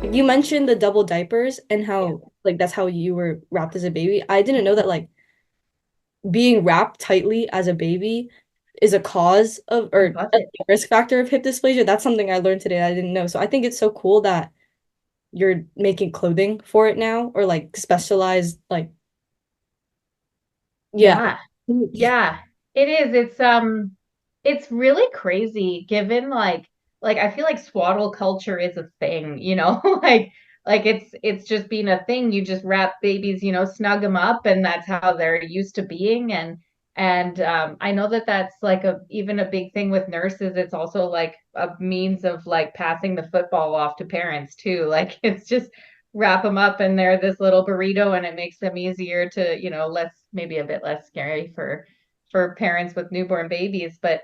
You mentioned the double diapers and how like that's how you were wrapped as a baby. I didn't know that like being wrapped tightly as a baby is a cause of or Cause a it. risk factor of hip dysplasia. That's something I learned today that I didn't know. So I think it's so cool that you're making clothing for it now or like specialized like yeah. Yeah. Yeah. It is. It's really crazy given like I feel like swaddle culture is a thing, you know? Like it's just been a thing. You just wrap babies, snug them up and that's how they're used to being and I know that that's like a even a big thing with nurses. It's also like a means of like passing the football off to parents too. Like it's just wrap them up and they're this little burrito and it makes them easier to, less maybe a bit less scary for parents with newborn babies. But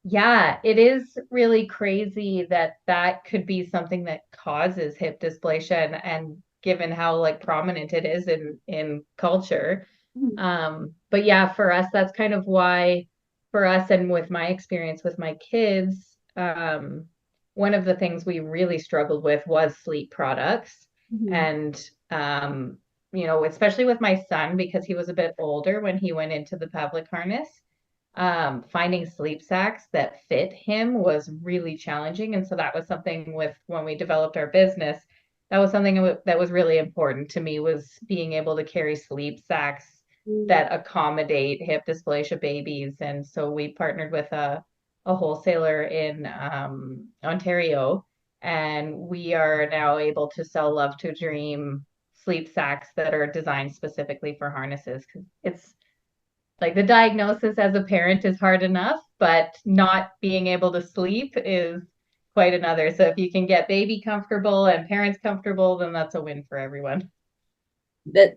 yeah, it is really crazy that that could be something that causes hip dysplasia and given how like prominent it is in culture. But yeah, for us, that's kind of why for us and with my experience with my kids, one of the things we really struggled with was sleep products. Mhm. And especially with my son because he was a bit older when he went into the Pavlik harness. Finding sleep sacks that fit him was really challenging. And so that was something with when we developed our business, that was something that was really important to me was being able to carry sleep sacks Mm. that accommodate hip dysplasia babies. And so we partnered with a wholesaler in Ontario, and we are now able to sell Love to Dream sleep sacks that are designed specifically for harnesses because it's like the diagnosis as a parent is hard enough, but not being able to sleep is quite another. So if you can get baby comfortable and parents comfortable, then that's a win for everyone. That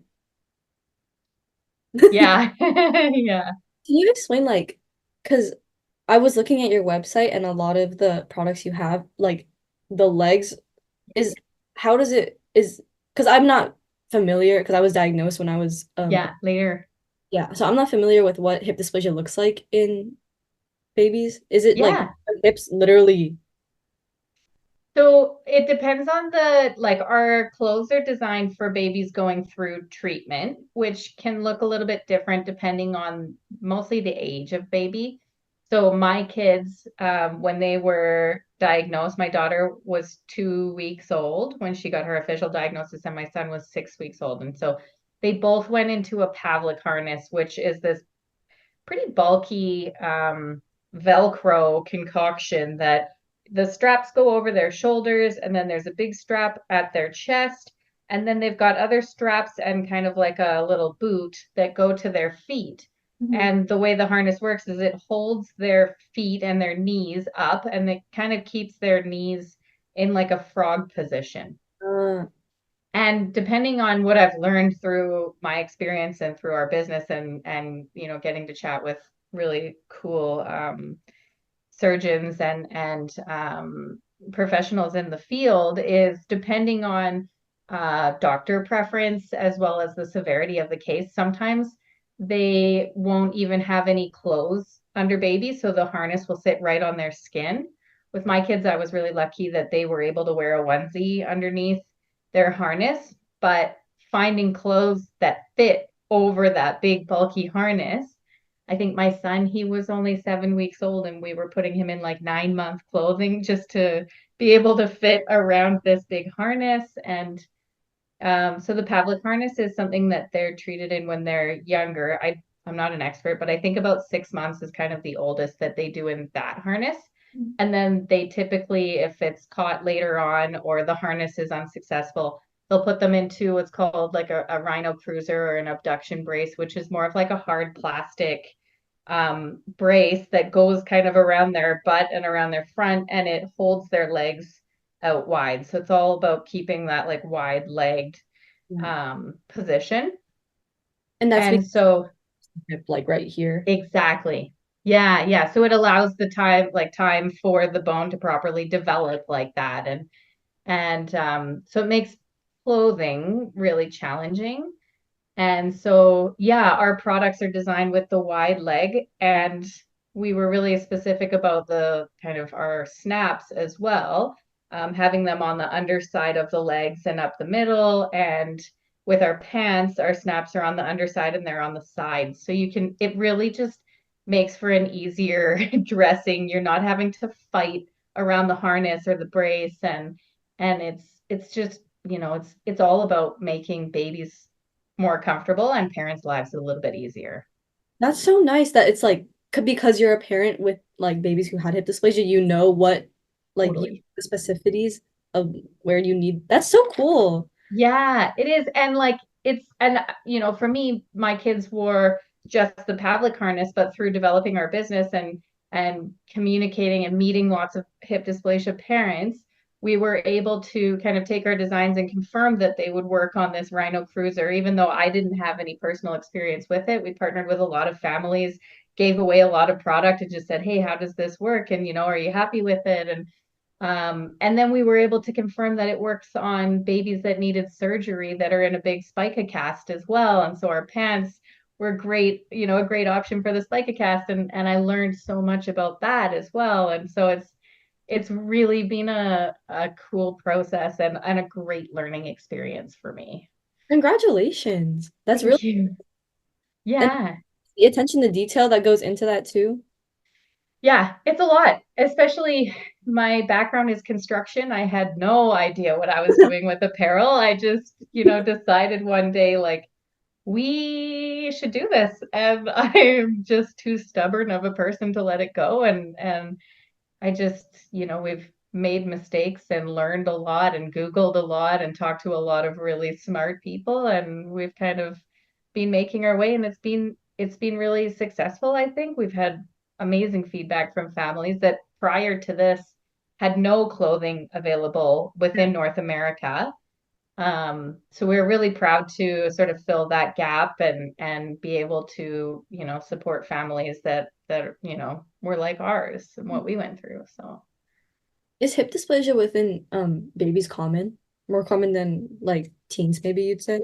Yeah. Yeah. can you explain like because I was looking at your website and a lot of the products you have, like the legs is how does it is because I'm not familiar because I was diagnosed when I was Yeah. Later. yeah, so I'm not familiar with what hip dysplasia looks like in babies. Is it like Yeah. hips literally? So it depends on like our clothes are designed for babies going through treatment, which can look a little bit different depending on mostly the age of baby. So my kids, when they were diagnosed, my daughter was 2 weeks old when she got her official diagnosis, and my son was 6 weeks old. And so they both went into a Pavlik harness, which is this pretty bulky Velcro concoction that the straps go over their shoulders, and then there's a big strap at their chest. And then they've got other straps and kind of like a little boot that go to their feet. Mhm. And the way the harness works is it holds their feet and their knees up, and it kind of keeps their knees in like a frog position. Uh, And depending on what I've learned through my experience and through our business and getting to chat with really cool surgeons and professionals in the field is depending on doctor preference as well as the severity of the case. Sometimes they won't even have any clothes under baby, so the harness will sit right on their skin. With my kids, I was really lucky that they were able to wear a onesie underneath their harness, but finding clothes that fit over that big bulky harness. I think my son, he was only 7 weeks old, and we were putting him in like 9 month clothing just to be able to fit around this big harness. And so the Pavlik harness is something that they're treated in when they're younger. I'm not an expert, but I think about 6 months is kind of the oldest that they do in that harness. And then they typically, if it's caught later on or the harness is unsuccessful, they'll put them into what's called like a rhino cruiser or an abduction brace, which is more of like a hard plastic brace that goes kind of around their butt and around their front, and it holds their legs out wide. So it's all about keeping that like wide legged yeah. position. And that's And because so hip like right here. exactly. Yeah, yeah. So it allows the time for the bone to properly develop like that. And so it makes clothing really challenging. And so, yeah, our products are designed with the wide leg, and we were really specific about the kind of our snaps as well. having them on the underside of the legs and up the middle. And with our pants, our snaps are on the underside and they're on the side. So it really just makes for an easier dressing. You're not having to fight around the harness or the brace, and it's just, it's all about making babies more comfortable and parents' lives a little bit easier. That's so nice that it's like because you're a parent with like babies who had hip dysplasia, you know what like Totally. the specificities of where you need. That's so cool. Yeah, it is. And like for me, my kids wore just the Pavlik harness, but through developing our business and communicating and meeting lots of hip dysplasia parents, we were able to kind of take our designs and confirm that they would work on this Rhino Cruiser, even though I didn't have any personal experience with it. We partnered with a lot of families, gave away a lot of product and just said, hey, how does this work? And, are you happy with it? And then we were able to confirm that it works on babies that needed surgery that are in a big spica cast as well. And so our pants were great, a great option for the spica cast. And I learned so much about that as well. And so it's really been a cool process and a great learning experience for me. Congratulations. That's really Thank you. and Yeah. the attention to detail that goes into that too. Yeah, it's a lot, especially my background is construction. I had no idea what I was doing with apparel. I just, decided one day, like, we should do this. And I'm just too stubborn of a person to let it go. And I just, we've made mistakes and learned a lot and Googled a lot and talked to a lot of really smart people. And we've kind of been making our way, and it's been really successful, I think. We've had amazing feedback from families that prior to this had no clothing available within North America. So we're really proud to sort of fill that gap and be able to, support families that were like ours and what we went through. So Is hip dysplasia within babies common? More common than like teens, maybe you'd say?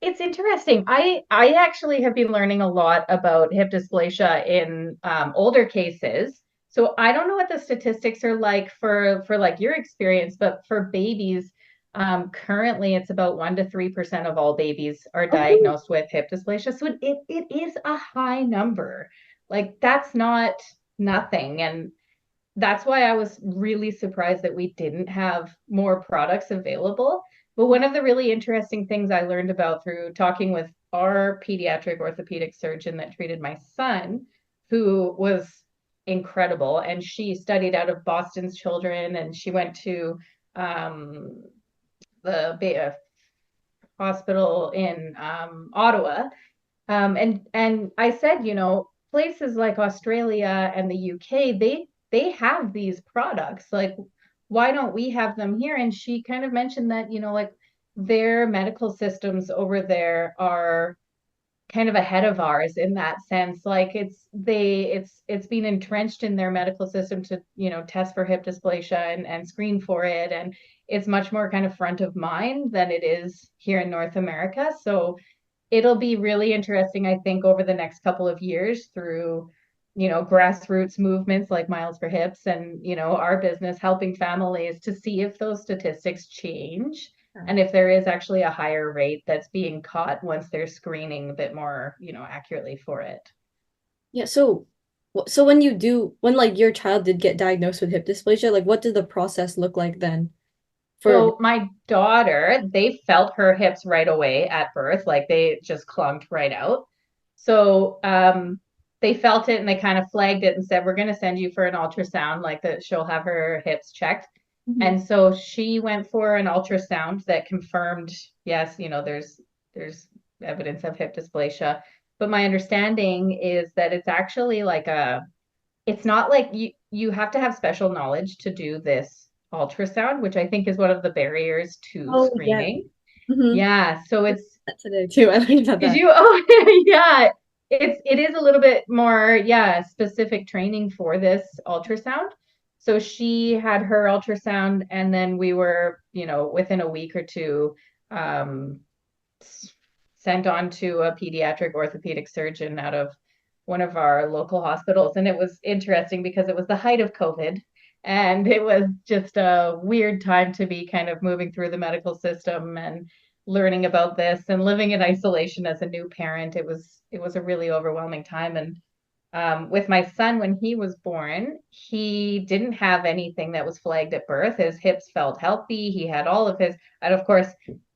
it's interesting. I actually have been learning a lot about hip dysplasia in older cases. So I don't know what the statistics are like for like your experience, but for babies, currently it's about 1 to 3% of all babies are Oh, diagnosed with hip dysplasia. So it is a high number. Like that's not nothing. And that's why I was really surprised that we didn't have more products available. But one of the really interesting things I learned about through talking with our pediatric orthopedic surgeon that treated my son, who was incredible, and she studied out of Boston's Children, and she went to um, the hospital in Ottawa, and I said, places like Australia and the UK, they have these products. Like, why don't we have them here? And she kind of mentioned that, like their medical systems over there are kind of ahead of ours in that sense. Like it's been entrenched in their medical system to, test for hip dysplasia and screen for it. And it's much more kind of front of mind than it is here in North America. So it'll be really interesting, I think, over the next couple of years through, grassroots movements like Miles for Hips and, our business helping families to see if those statistics change and if there is actually a higher rate that's being caught once they're screening a bit more, accurately for it. yeah. So when like your child did get diagnosed with hip dysplasia, like what did the process look like then for? So my daughter, they felt her hips right away at birth, like they just clunked right out. So they felt it and they kind of flagged it and said, "We're going to send you for an ultrasound, like that she'll have her hips checked." Mhm. And so she went for an ultrasound that confirmed, yes, there's evidence of hip dysplasia. But my understanding is that it's actually like it's not like you have to have special knowledge to do this ultrasound, which I think is one of the barriers to Oh yeah. screening. Mm-hmm. Yeah, so it's That today too. I learned about did that. you oh yeah, it is a little bit more, yeah, specific training for this ultrasound. So she had her ultrasound and then we were, within a week or two um sent on to a pediatric orthopedic surgeon out of one of our local hospitals. And it was interesting because it was the height of COVID. And it was just a weird time to be kind of moving through the medical system and learning about this and living in isolation as a new parent. It was a really overwhelming time. And with my son, when he was born, he didn't have anything that was flagged at birth. His hips felt healthy. He had all of his, and of course,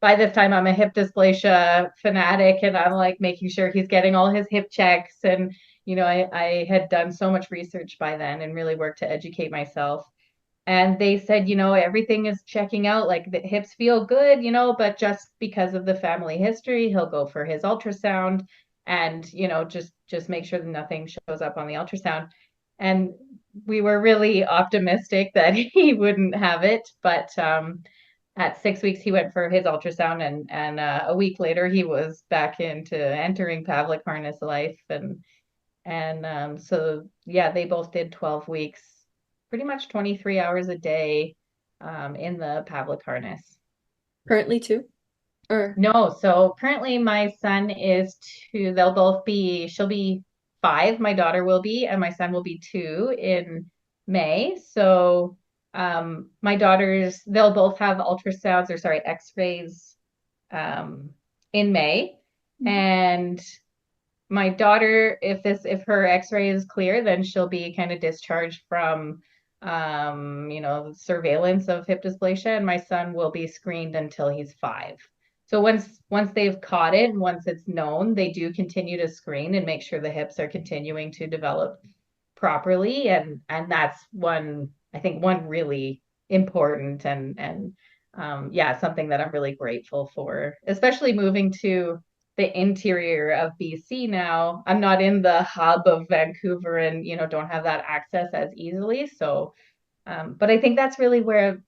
by this time, I'm a hip dysplasia fanatic, and I'm like making sure he's getting all his hip checks. And, I had done so much research by then and really worked to educate myself. And they said, everything is checking out, like the hips feel good, but just because of the family history, he'll go for his ultrasound and, just make sure that nothing shows up on the ultrasound. And we were really optimistic that he wouldn't have it, but at 6 weeks he went for his ultrasound, and a week later he was back into entering Pavlik harness life. And so, yeah, they both did 12 weeks, pretty much 23 hours a day in the Pavlik harness. Currently too? Or No, so currently my son is two. She'll be 5, my daughter will be, and my son will be 2 in May. So my they'll both have ultrasounds, or sorry, x-rays in May. And my daughter, if her x-ray is clear, then she'll be kind of discharged from surveillance of hip dysplasia, and my son will be screened until he's 5. So once they've caught it, once it's known, they do continue to screen and make sure the hips are continuing to develop properly. And that's I think one really important and yeah, something that I'm really grateful for, especially moving to the interior of BC now. I'm not in the hub of Vancouver and, don't have that access as easily. So, but I think that's really where,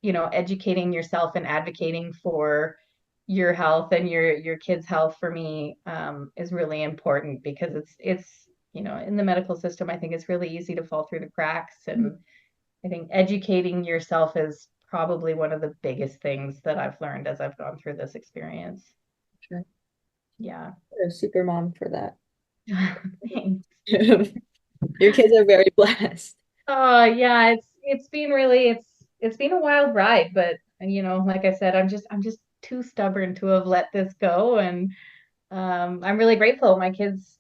educating yourself and advocating for your health and your kids' health for me is really important, because it's in the medical system, I think it's really easy to fall through the cracks. And I think educating yourself is probably one of the biggest things that I've learned as I've gone through this experience. sure. Yeah. You're a super mom for that. Thanks. Your kids are very blessed. Oh yeah, it's been a wild ride, but like I said, I'm just too stubborn to have let this go. And I'm really grateful. My kids,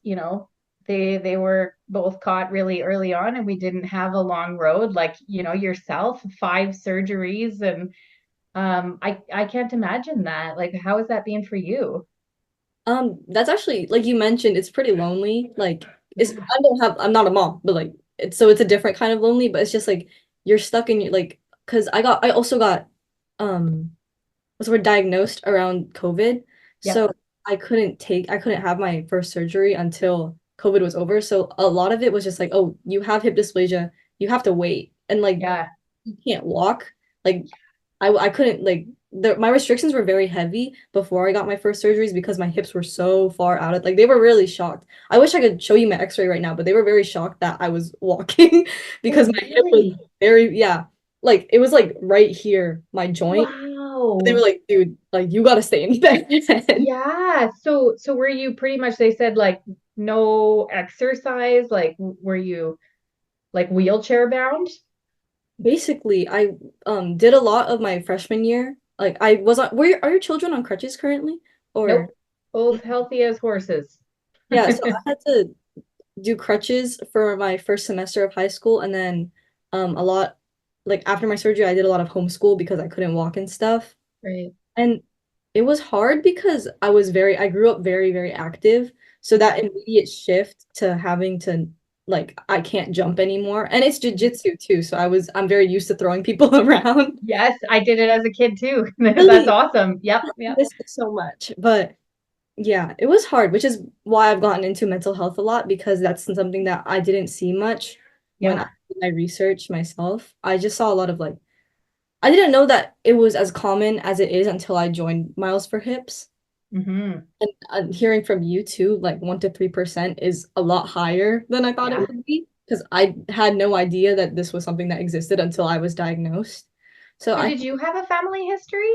they were both caught really early on, and we didn't have a long road like, yourself, 5 surgeries. And I can't imagine that. Like, how has that been for you? That's actually like you mentioned, it's pretty lonely. Like Yeah. I'm not a mom, but like it's a different kind of lonely, but it's just like you're stuck in your like because I also got um what's the word diagnosed around COVID. Yep. So I couldn't have my first surgery until COVID was over. So a lot of it was just like, oh, you have hip dysplasia, you have to wait. And like Yeah. you can't walk. Like I couldn't like my restrictions were very heavy before I got my first surgeries because my hips were so far out of like they were really shocked. I wish I could show you my x-ray right now, but they were very shocked that I was walking because Oh, my hip was really? very yeah, like it was like right here, my joint. But they were Wow. like, dude, like you gotta stay in bed. Yeah. So were you pretty much, they said like no exercise? Like were you like wheelchair bound? Basically, I did a lot of my freshman year. Like I was on are your children on crutches currently? Or Nope. Both healthy as horses. yeah, so I had to do crutches for my first semester of high school, and then a lot like after my surgery I did a lot of homeschool because I couldn't walk and stuff. Right. And it was hard because I grew up very, very active. So that immediate shift to having to like I can't jump anymore. And it's jujitsu too. So I'm very used to throwing people around. Yes, I did it as a kid too. That's Really, awesome. Yep, I yep. miss it so much. But yeah, it was hard, which is why I've gotten into mental health a lot because that's something that I didn't see much when I Yeah. did my research myself. I just saw a lot of like I didn't know that it was as common as it is until I joined Miles for Hips. Hmm. And I'm hearing from you too, like 1 to 3% is a lot higher than I thought it Yeah. would be because I had no idea that this was something that existed until I was diagnosed. So So I did you have a family history?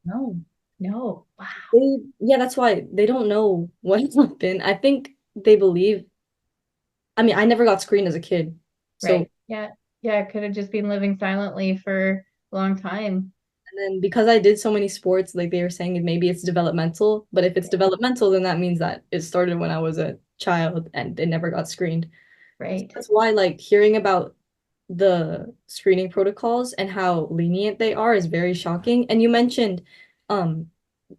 know. No. Wow. Yeah, that's why they don't know what happened. I think they believe, I mean, I never got screened as a kid. So Right. Yeah. Yeah, it could have just been living silently for a long time. And then because I did so many sports, like they were saying, maybe it's developmental. But if it's developmental, then that means that it started when I was a child and it never got screened. Right. That's why, like, hearing about the screening protocols and how lenient they are is very shocking. And you mentioned um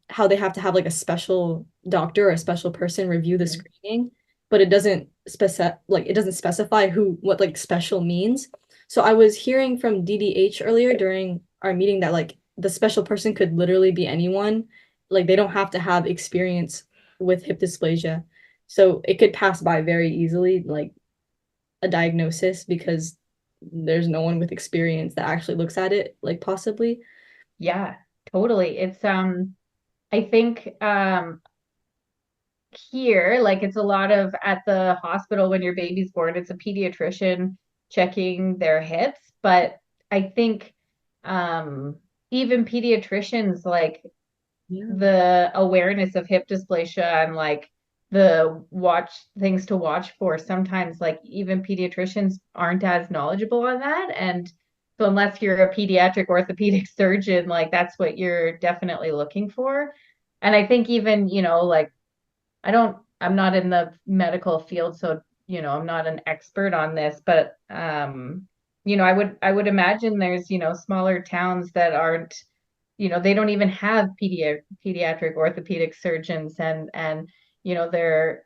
how they have to have like a special doctor or a special person review the Mhm. screening, but it doesn't specify who what like special means. So I was hearing from DDH earlier during our meeting that like the special person could literally be anyone. Like they don't have to have experience with hip dysplasia. So it could pass by very easily, like a diagnosis, because there's no one with experience that actually looks at it, like possibly. Yeah, totally. It's I think here, like it's a lot of at the hospital when your baby's born, it's a pediatrician checking their hips. But I think um, even pediatricians, like Yeah. the awareness of hip dysplasia and like the watch things to watch for, sometimes like even pediatricians aren't as knowledgeable on that. And so unless you're a pediatric orthopedic surgeon, like that's what you're definitely looking for. And I think even, like I'm not in the medical field, so, I'm not an expert on this, but, I would imagine there's, smaller towns that aren't, they don't even have pediatric orthopedic surgeons and, they're,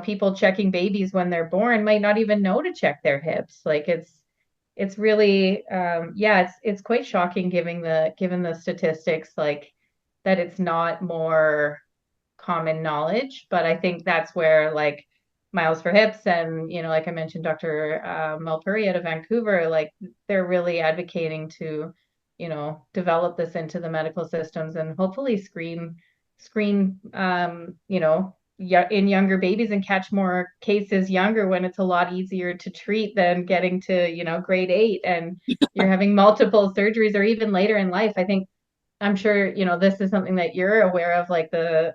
people checking babies when they're born might not even know to check their hips. Like it's really, yeah, it's quite shocking given the statistics, like that it's not more common knowledge. But I think that's where like Miles for Hips and, like I mentioned, Dr. Malpuri out of Vancouver, like they're really advocating to, develop this into the medical systems and hopefully screen, in younger babies and catch more cases younger when it's a lot easier to treat than getting to, grade 8 and you're having multiple surgeries or even later in life. I think I'm sure, this is something that you're aware of, like the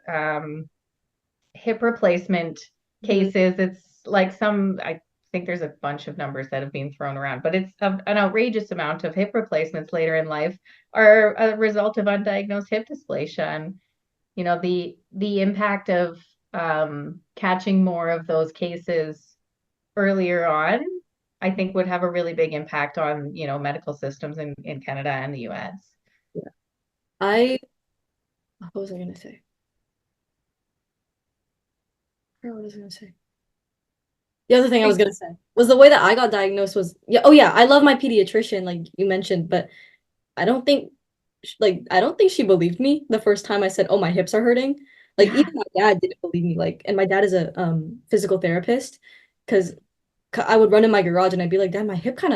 hip replacement Mhm. cases. It's like I think there's a bunch of numbers that have been thrown around, but it's an outrageous amount of hip replacements later in life are a result of undiagnosed hip dysplasia. And, the impact of catching more of those cases earlier on, I think would have a really big impact on, medical systems in Canada and the US. Yeah. I what was I gonna say? What was I gonna say? The other thing I was gonna say was the way that I got diagnosed was, yeah, oh yeah, I love my pediatrician, like you mentioned, but I don't think I don't think she believed me the first time I said, "Oh, my hips are hurting." Like Yeah. even my dad didn't believe me. Like, and my dad is a physical therapist, because I would run in my garage and I'd be like, "Dad, my hip kind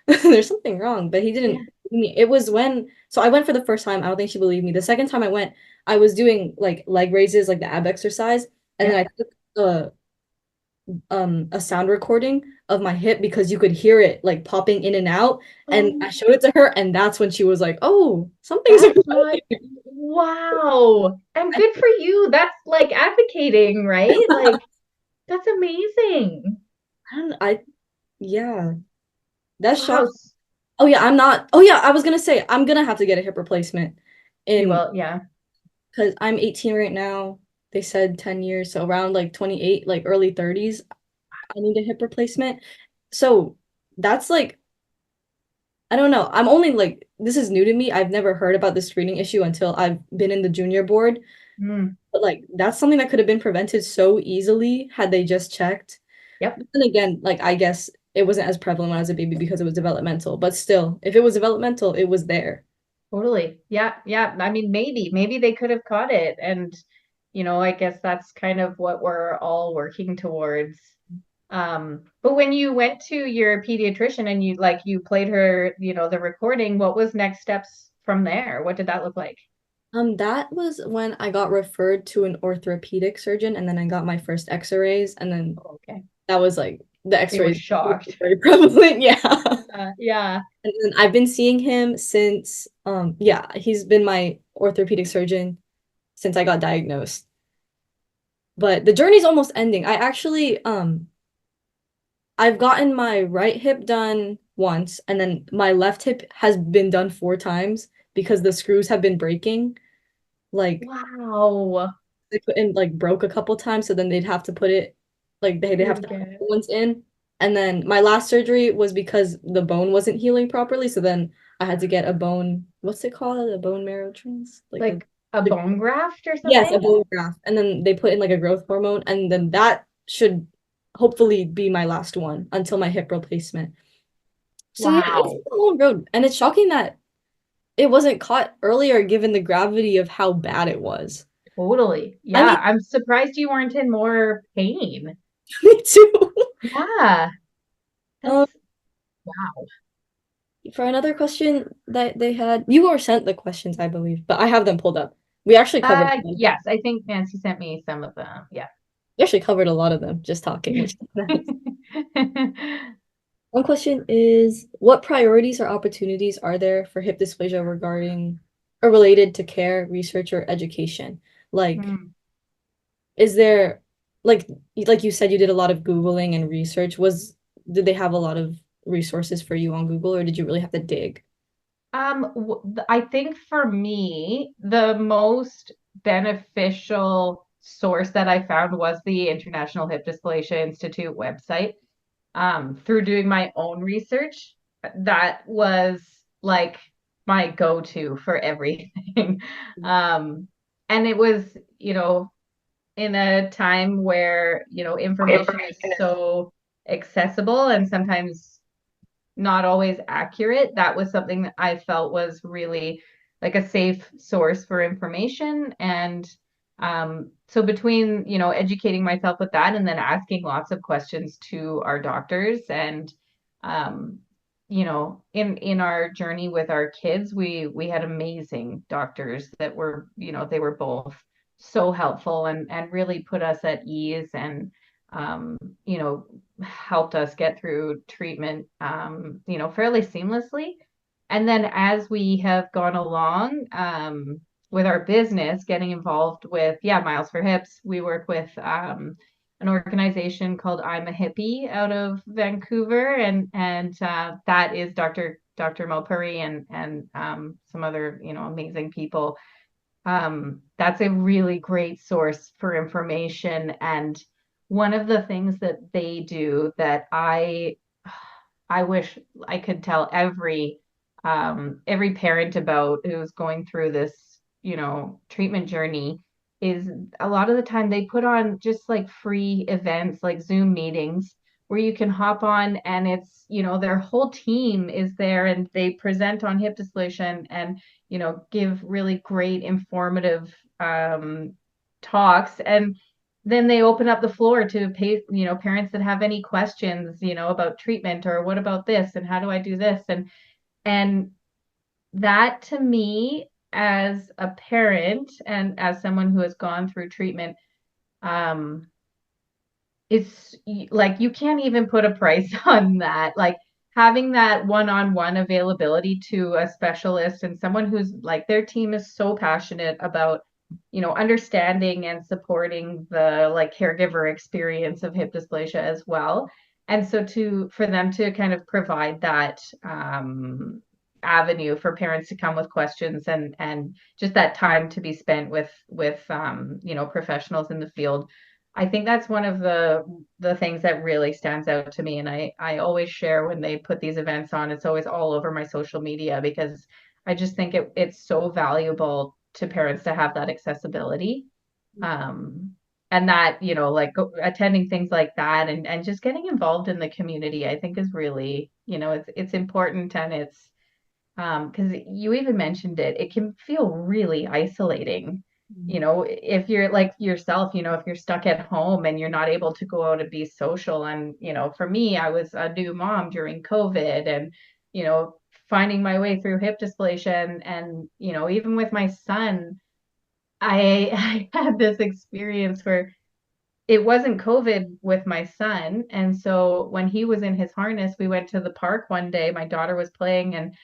of there's something wrong." But he Yeah. didn't believe me. It was when so I went for the first time. I don't think she believed me. The second time I went, I was doing like leg raises, like the ab exercise, and then Yeah. I took a sound recording of my hip because you could hear it like popping in and out, and I Oh, showed it to her, and that's when she was like, "Oh, something's that's wrong." not, wow. And good for you. That's like advocating, right? Like, that's amazing. I yeah, that's Wow. shocking. Oh yeah, I'm not. Oh yeah, I was gonna say I'm gonna have to get a hip replacement You in will, yeah. because I'm 18 right now. They said 10 years, so around like 28, like early 30s, I need a hip replacement. So that's like, I don't know. I'm only like, this is new to me. I've never heard about the screening issue until I've been in the junior board. Mm, But like, that's something that could have been prevented so easily had they just checked. yep. But then again, like, I guess it wasn't as prevalent when I was a baby because it was developmental. But still, if it was developmental, it was there. Totally. Yeah. Yeah. I mean, maybe they could have caught it. And, I guess that's kind of what we're all working towards. But when you went to your pediatrician and you played her, the recording, what was next steps from there? What did that look like? That was when I got referred to an orthopedic surgeon, and then I got my first x-rays, and then Oh, okay. that was like the They were x-rays were shocked. very prevalent, yeah. Yeah. And then I've been seeing him since yeah, he's been my orthopedic surgeon since I got diagnosed. But the journey's almost ending. I actually I've gotten my right hip done once, and then my left hip has been done 4 times because the screws have been breaking. Like Wow. they put in like broke a couple times, so then they'd have to put it like they Do it have to put again. new ones in. And then my last surgery was because the bone wasn't healing properly, so then I had to get a bone, what's it called? A bone marrow trans? Like Like a the bone graft or yes, a something? bone graft. And then they put in like a growth hormone, and then that should hopefully be my last one until my hip replacement. So yeah, it's Wow. a long road, and it's shocking that it wasn't caught earlier given the gravity of how bad it was. Totally. I mean, Yeah. I'm surprised you weren't in more pain. me too. Yeah. Um, That's wow. for another question that they had, you were sent the questions, I believe, but I have them pulled up. We actually covered them. Yes, I think Nancy sent me some of them. Yeah. We actually covered a lot of them just talking, which is nice. One question is, what priorities or opportunities are there for hip dysplasia regarding or related to care, research, or education? Like, Hmm. is there like like you said you did a lot of Googling and research. Did they have a lot of resources for you on Google or did you really have to dig? I think for me, the most beneficial source that I found was the International Hip Dysplasia Institute website. Through doing my own research, that was like my go-to for everything. Um, and it was, in a time where, information is so accessible and sometimes not always accurate, that was something that I felt was really like a safe source for information. And so between, educating myself with that and then asking lots of questions to our doctors and um, in our journey with our kids, we had amazing doctors that were, they were both so helpful and really put us at ease and um, you know, helped us get through treatment, fairly seamlessly. And then as we have gone along with our business, getting involved with, yeah, Miles for Hips, we work with an organization called I'm a Hippie out of Vancouver, and that is Dr. Mulpuri and some other amazing people. That's a really great source for information. And one of the things that they do that I wish I could tell every parent about who's going through this, treatment journey is a lot of the time they put on just like free events like Zoom meetings where you can hop on and it's, their whole team is there and they present on hip dysplasia and give really great informative talks. And then they open up the floor to pay, parents that have any questions, about treatment or what about this and how do I do this? And that to me, as a parent and as someone who has gone through treatment, um, it's like you can't even put a price on that. Like having that one-on-one availability to a specialist and someone who's like their team is so passionate about, understanding and supporting the like caregiver experience of hip dysplasia as well. And so for them to kind of provide that avenue for parents to come with questions and just that time to be spent with professionals in the field. I think that's one of the things that really stands out to me. And I always share when they put these events on, it's always all over my social media because I just think it's so valuable to parents to have that accessibility. Um, and that, like attending things like that and just getting involved in the community, I think is really, it's important and it's because you even mentioned it can feel really isolating, if you're like yourself, if you're stuck at home and you're not able to go out and be social. And, for me, I was a new mom during COVID and, you know, finding my way through hip dysplasia and even with my son, I, I had this experience where it wasn't COVID with my son. And so when he was in his harness, we went to the park one day. My daughter was playing and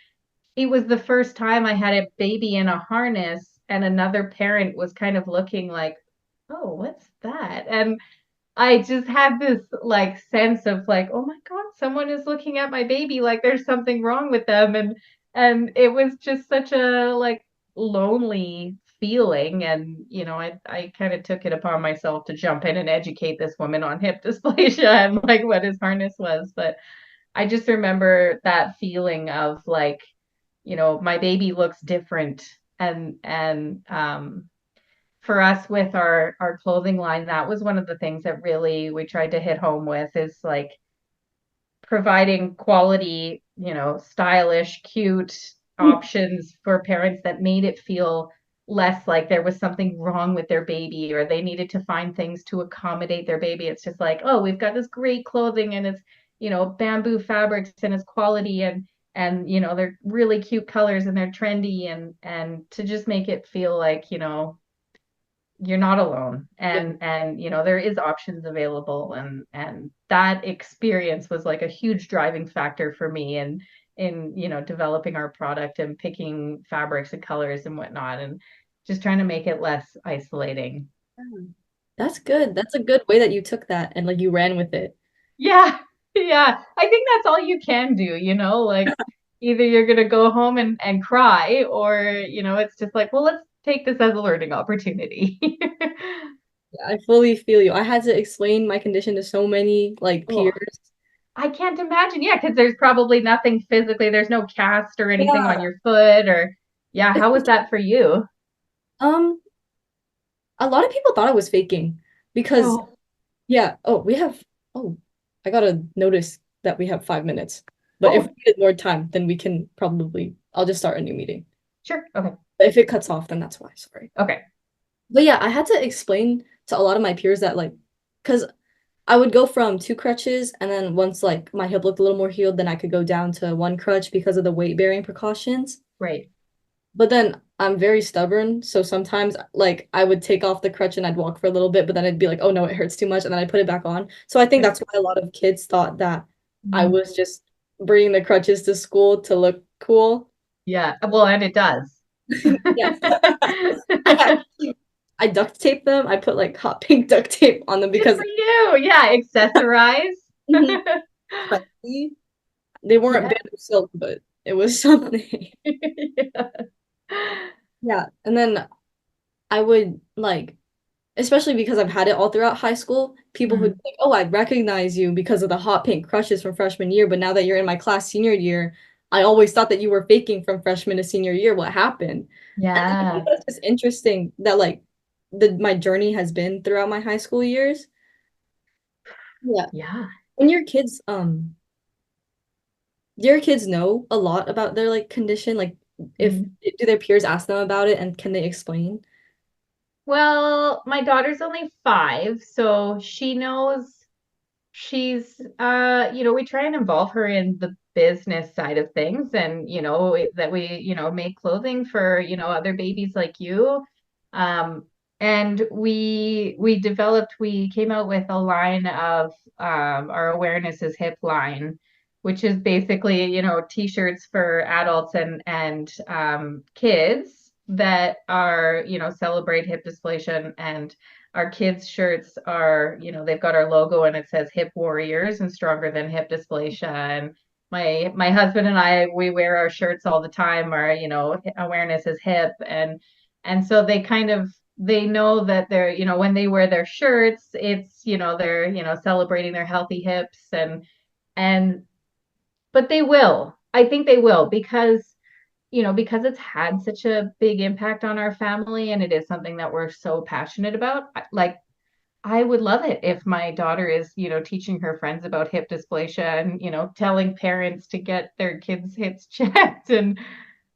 it was the first time I had a baby in a harness, and another parent was kind of looking like, "Oh, what's that?" And I just had this like sense of like, oh my God, someone is looking at my baby like there's something wrong with them. And it was just such a like lonely feeling. And I kind of took it upon myself to jump in and educate this woman on hip dysplasia and like what his harness was. But I just remember that feeling of like, my baby looks different. And for us with our clothing line, that was one of the things that really we tried to hit home with is like providing quality, stylish, cute options for parents that made it feel less like there was something wrong with their baby or they needed to find things to accommodate their baby. It's just like, oh, we've got this great clothing and it's, bamboo fabrics and it's quality and they're really cute colors and they're trendy and to just make it feel like, you're not alone Yeah. and there is options available and that experience was like a huge driving factor for me and in developing our product and picking fabrics and colors and whatnot and just trying to make it less isolating. That's good. That's a good way that you took that and like you ran with it. Yeah. Yeah, I think that's all you can do, like either you're going to go home and cry or it's just like, well, let's take this as a learning opportunity. I fully feel you. I had to explain my condition to so many like Oh, peers. I can't imagine. Yeah, because there's probably nothing physically. There's no cast or anything on Yeah. your foot or yeah, how was that for you? Um, a lot of people thought I was faking because Oh, yeah, oh, I gotta notice that we have 5 minutes. But if oh, we need more time, then we can probably I'll just start a new meeting. sure. Okay. But if it cuts off, then that's why, sorry. Okay. But yeah, I had to explain to a lot of my peers that like because I would go from two crutches and then once like my hip looked a little more healed, then I could go down to one crutch because of the weight bearing precautions. Right. But then I'm very stubborn, so sometimes like I would take off the crutch and I'd walk for a little bit, but then I'd be like, "Oh no, it hurts too much," and then I put it back on. So I think Right. that's why a lot of kids thought that I Mhm. was just bringing the crutches to school to look cool. Yeah. Well, and it does. Yes. I I duct tape them. I put like hot pink duct tape on them Good because for you. Yeah, accessorize. mhm, spicy. They weren't Yeah. bamboo silk, but it was something. Yeah. And then I would like especially because I've had it all throughout high school, people who'd Mhm. be like, "Oh, I recognize you because of the hot pink crushes from freshman year, but now that you're in my class senior year, I always thought that you were faking from freshman to senior year. What happened?" And I think Yeah. that's just interesting that like the my journey has been throughout my high school years. Yeah. Yeah. When your kids, do your kids know a lot about their like condition? Like if Mhm. do their peers ask them about it and can they explain? Well, my daughter's only 5, so she knows she's we try and involve her in the business side of things and that we make clothing for other babies like you um and we came out with a line of our awareness is hip line, which is basically t-shirts for adults and kids that are celebrate hip dysplasia and our kids' shirts are, they've got our logo and it says Hip Warriors and Stronger Than Hip Dysplasia. And my husband and I, we wear our shirts all the time. Our, awareness is hip, and so they know that they're, when they wear their shirts, it's, they're, celebrating their healthy hips and but they will. I think they will because it's had such a big impact on our family and it is something that we're so passionate about. Like I would love it if my daughter is, teaching her friends about hip dysplasia and, telling parents to get their kids' hips checked. And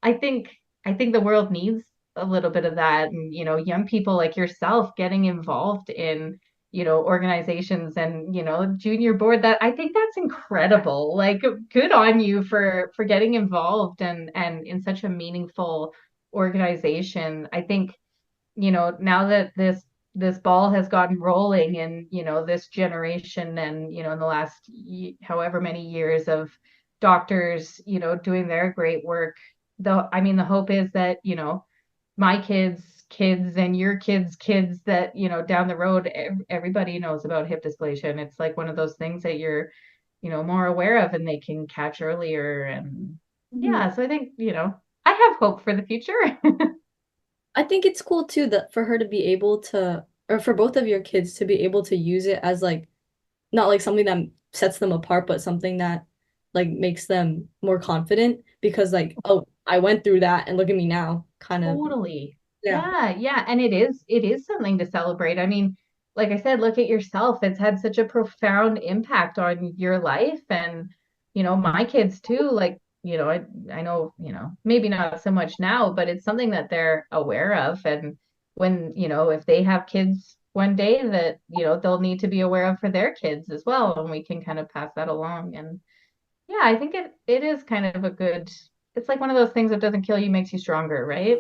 I think I think the world needs a little bit of that. And, young people like yourself getting involved in, organizations and, junior board that I think that's incredible. Like good on you for getting involved and in such a meaningful organization. I think now that this ball has gotten rolling in, this generation and, in the last however many years of doctors, doing their great work, I mean, the hope is that, my kids kids and your kids that, down the road, everybody knows about hip dysplasia. And it's like one of those things that you're, more aware of and they can catch earlier. And Mhm. yeah, so I think, I have hope for the future. I think it's cool too that for her to be able to, or for both of your kids to be able to use it as like not like something that sets them apart, but something that like makes them more confident because like, oh, I went through that and look at me now, kind of. Totally. Yeah. Yeah, yeah. And it is something to celebrate. I mean, like I said, look at yourself. It's had such a profound impact on your life and, my kids too. Like, I know, maybe not so much now, but it's something that they're aware of. And when, if they have kids one day that, they'll need to be aware of for their kids as well. And we can kind of pass that along. And yeah, I think it is kind of a good, it's like one of those things that doesn't kill you, makes you stronger, right?